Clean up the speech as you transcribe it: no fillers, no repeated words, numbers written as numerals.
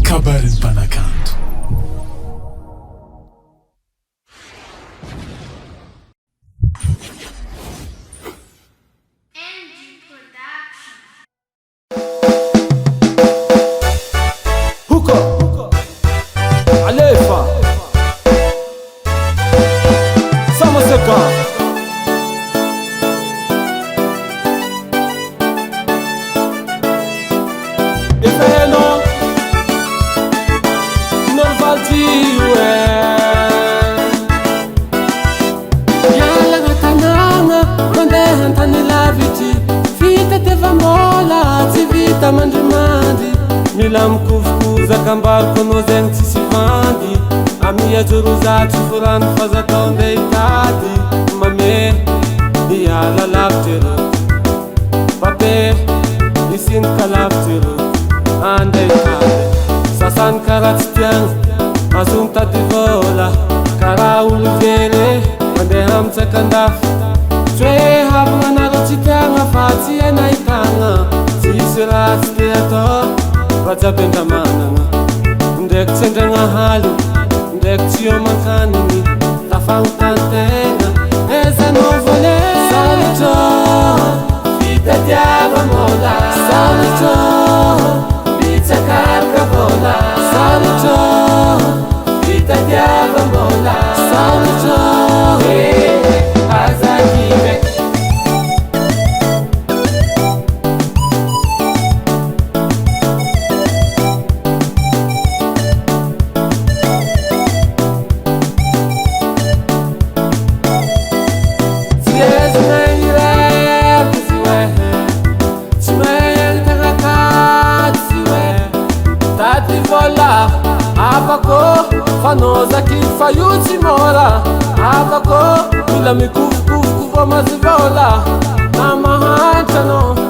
kabarin'ny mpanakanto. Mila mikovokoza kambariko anao zegny tsisy vandy amia jorozatsy forany fazatao ndeha hitady mame miala lavitra ero babe isindika lavitra ero andeha hitady sasany karaha tsy tiagna azo mitady vola karaha olo very mandeha amitsakandafy tsy hoe havagna anareo tsy tiagna fa tsy haina hitagna tsisy raha tsy te atao Rajabendamanana ndek tsendragna haly ndek tsy omankaniny tafagnotantegna ezanao vole sarotra fitadiava mola sarotra mitsakaraka vola sarotra fitadiava mola sarotra azakive Fanao zakiny fa io tsy mora afako mila mikofokofokofa mazy vola na mahantra anao